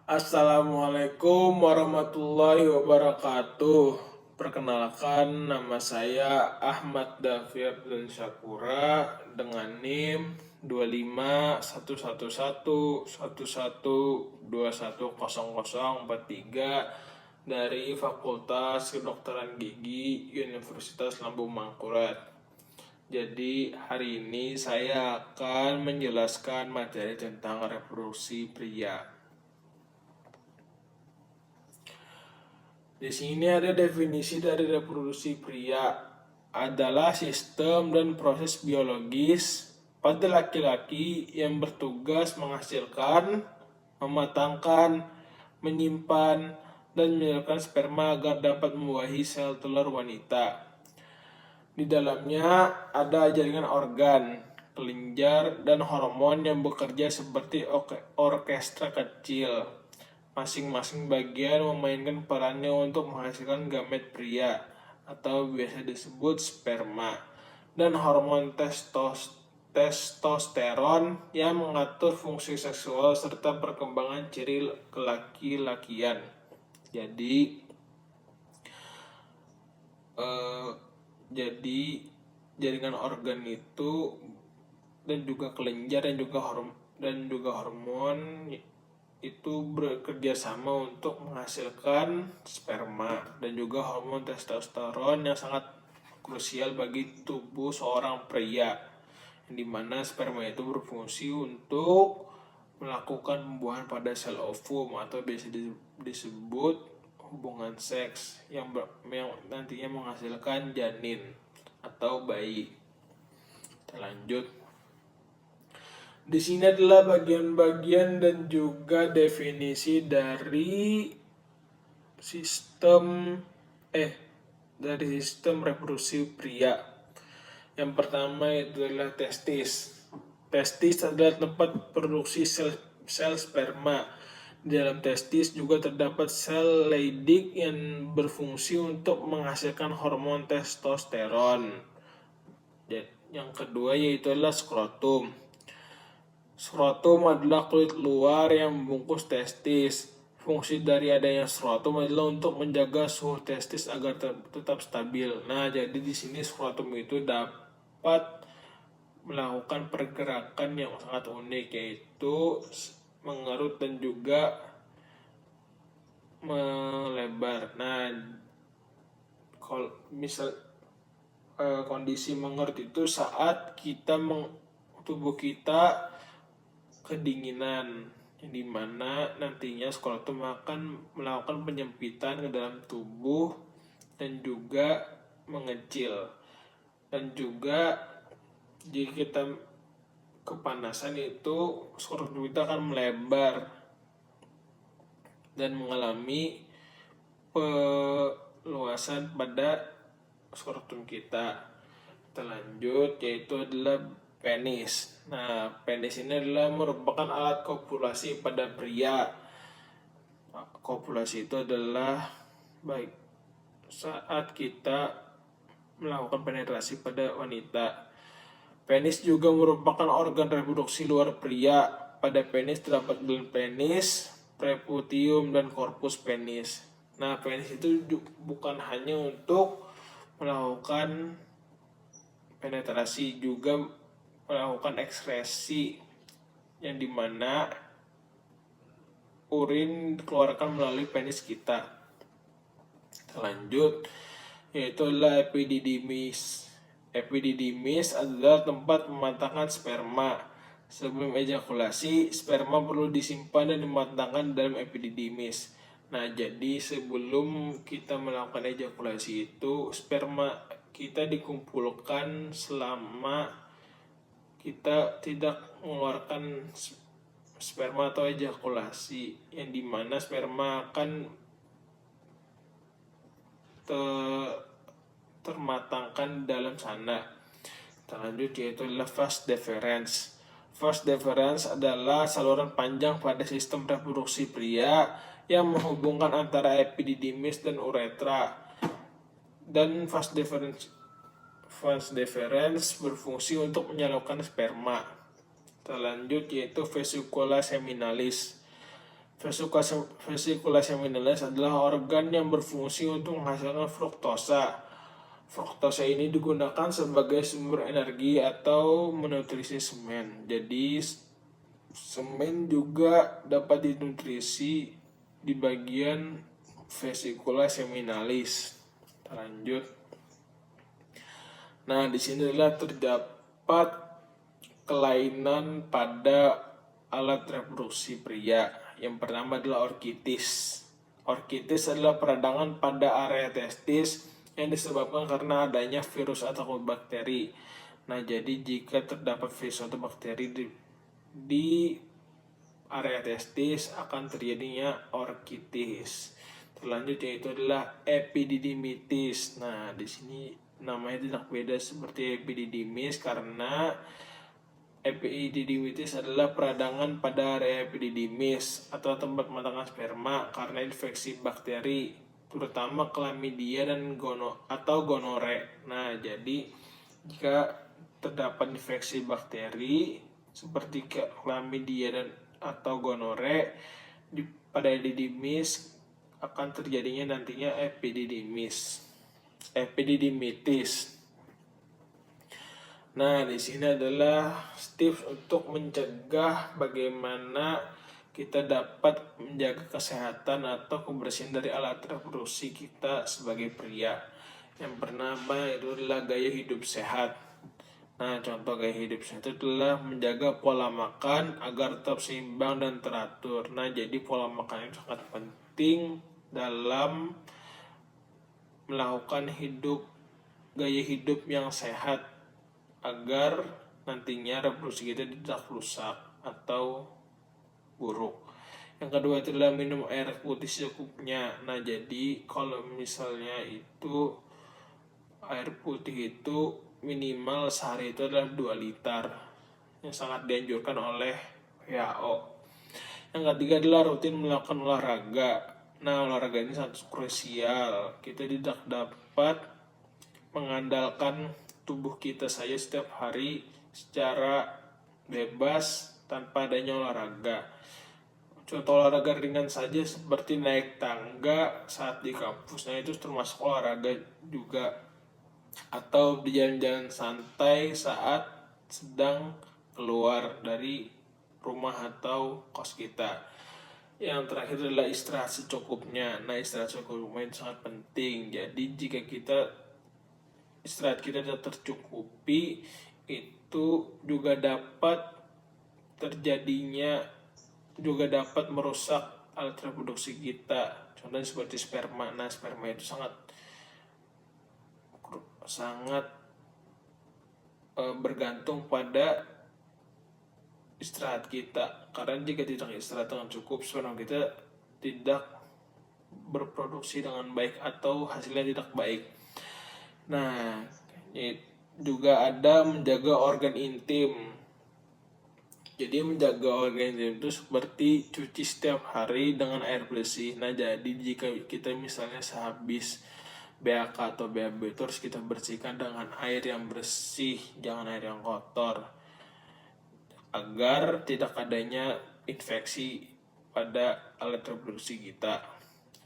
Assalamualaikum warahmatullahi wabarakatuh. Perkenalkan, nama saya Ahmad Dafir dan Syakura dengan NIM 2511112143 dari Fakultas Kedokteran Gigi Universitas Lambung Mangkurat. Jadi hari ini saya akan menjelaskan materi tentang reproduksi pria. Di sini ada definisi dari reproduksi pria adalah sistem dan proses biologis pada laki-laki yang bertugas menghasilkan, mematangkan, menyimpan, dan menyalurkan sperma agar dapat membuahi sel telur wanita. Di dalamnya ada jaringan organ, kelenjar, dan hormon yang bekerja seperti orkestra kecil. Masing-masing bagian memainkan perannya untuk menghasilkan gamet pria atau biasa disebut sperma, dan hormon testosteron yang mengatur fungsi seksual serta perkembangan ciri kelaki-lakian. Jadi jaringan organ itu dan juga kelenjar dan juga hormon itu bekerja sama untuk menghasilkan sperma dan juga hormon testosteron yang sangat krusial bagi tubuh seorang pria, yang dimana sperma itu berfungsi untuk melakukan pembuahan pada sel ovum atau biasa disebut hubungan seks yang nantinya menghasilkan janin atau bayi. Kita lanjut. Di sini adalah bagian-bagian dan juga definisi dari sistem reproduksi pria. Yang pertama itu adalah testis. Testis adalah tempat produksi sel sperma. Di dalam testis juga terdapat sel Leydig yang berfungsi untuk menghasilkan hormon testosteron. Yang kedua yaitu adalah skrotum. Skrotum adalah kulit luar yang membungkus testis. Fungsi dari adanya skrotum adalah untuk menjaga suhu testis agar tetap stabil. Nah, jadi di sini skrotum itu dapat melakukan pergerakan yang sangat unik, yaitu mengerut dan juga melebar. Nah, kalau kondisi mengerut itu saat tubuh kita kedinginan, yang dimana nantinya skrotum akan melakukan penyempitan ke dalam tubuh dan juga mengecil. Dan juga jika kita kepanasan itu skrotum kita akan melebar dan mengalami peluasan pada skrotum kita. Kita lanjut, yaitu adalah penis. Nah, penis ini adalah merupakan alat kopulasi pada pria. Kopulasi itu adalah baik saat kita melakukan penetrasi pada wanita. Penis juga merupakan organ reproduksi luar pria. Pada penis terdapat gland penis, preputium, dan korpus penis. Nah, penis itu bukan hanya untuk melakukan penetrasi, juga melakukan ekskresi, yang dimana urin dikeluarkan melalui penis kita. Kita lanjut, yaitu adalah epididymis. Epididymis adalah tempat mematangkan sperma. Sebelum ejakulasi, sperma perlu disimpan dan dimatangkan dalam epididymis. Nah, jadi sebelum kita melakukan ejakulasi itu, sperma kita dikumpulkan selama kita tidak mengeluarkan sperma atau ejakulasi, yang dimana sperma akan termatangkan dalam sana. Kita lanjut, yaitu adalah vas deferens. Vas deferens adalah saluran panjang pada sistem reproduksi pria yang menghubungkan antara epididymis dan uretra. Dan vas deferens berfungsi untuk menyalurkan sperma. Kita lanjut, yaitu vesicula seminalis. Vesicula seminalis adalah organ yang berfungsi untuk menghasilkan fruktosa. Fruktosa ini digunakan sebagai sumber energi atau menutrisi semen. Jadi semen juga dapat dinutrisi di bagian vesicula seminalis. Lanjut. Nah, di sini adalah terdapat kelainan pada alat reproduksi pria. Yang pertama adalah orkitis. Orkitis adalah peradangan pada area testis yang disebabkan karena adanya virus atau bakteri. Nah, jadi jika terdapat virus atau bakteri di area testis akan terjadinya orkitis. Terlanjut yaitu adalah epididymitis. Nah, di sini namanya tidak beda seperti epididymis karena epididymitis adalah peradangan pada area epididymis atau tempat pematangan sperma karena infeksi bakteri, terutama chlamydia dan gonore. Nah, jadi jika terdapat infeksi bakteri seperti chlamydia dan atau gonore pada epididymis akan terjadinya nantinya epididymitis. Nah, di sini adalah tips untuk mencegah bagaimana kita dapat menjaga kesehatan atau kebersihan dari alat reproduksi kita sebagai pria. Yang pertama itu adalah gaya hidup sehat. Nah, contoh gaya hidup sehat itu adalah menjaga pola makan agar tetap seimbang dan teratur. Nah, jadi pola makan itu sangat penting dalam melakukan gaya hidup yang sehat agar nantinya reproduksi kita tidak rusak atau buruk. Yang kedua itu adalah minum air putih secukupnya. Nah, jadi kalau misalnya itu air putih itu minimal sehari itu adalah 2 liter yang sangat dianjurkan oleh WHO. Yang ketiga adalah rutin melakukan olahraga. Nah, olahraga ini sangat krusial. Kita tidak dapat mengandalkan tubuh kita saja setiap hari secara bebas tanpa adanya olahraga. Contoh olahraga ringan saja seperti naik tangga saat di kampus. Nah, itu termasuk olahraga juga. Atau di jalan-jalan santai saat sedang keluar dari rumah atau kos kita. Yang terakhir adalah istirahat secukupnya. Nah, istirahat secukupnya itu sangat penting. Jadi jika istirahat kita tidak tercukupi, itu juga dapat merusak alat reproduksi kita. Contohnya seperti sperma. Nah, sperma itu sangat bergantung pada istirahat kita. Karena jika tidak istirahat dengan cukup, sperma kita tidak berproduksi dengan baik atau hasilnya tidak baik. Nah, juga ada menjaga organ intim. Jadi menjaga organ intim itu seperti cuci setiap hari dengan air bersih. Nah, jadi jika kita misalnya sehabis BAK atau BAB itu harus kita bersihkan dengan air yang bersih, jangan air yang kotor, agar tidak adanya infeksi pada alat reproduksi kita.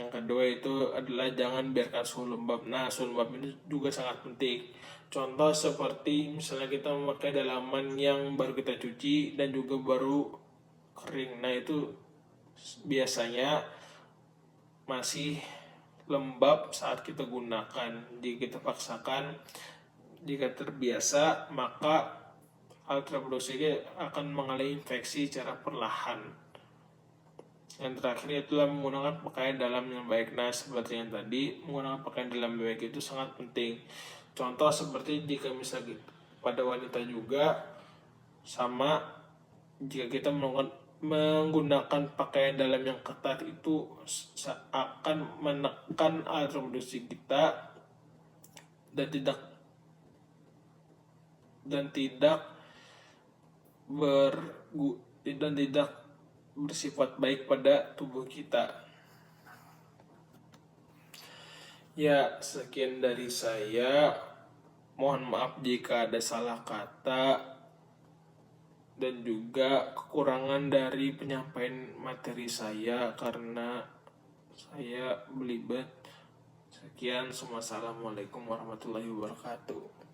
Yang kedua itu adalah jangan biarkan suhu lembab. Nah, suhu lembab ini juga sangat penting. Contoh seperti misalnya kita memakai dalaman yang baru kita cuci dan juga baru kering. Nah, itu biasanya masih lembab saat kita gunakan. Jika kita paksakan, jika terbiasa, maka alat reproduksi akan mengalami infeksi secara perlahan. Yang terakhir itulah menggunakan pakaian dalam yang baik. Nah, seperti yang tadi, menggunakan pakaian dalam yang baik itu sangat penting. Contoh seperti jika misalnya pada wanita juga sama, jika kita menggunakan pakaian dalam yang ketat itu akan menekan alat reproduksi kita dan tidak bersifat baik pada tubuh kita. Ya, sekian dari saya. Mohon maaf jika ada salah kata dan juga kekurangan dari penyampaian materi saya karena saya belibet. Sekian, wassalamualaikum warahmatullahi wabarakatuh.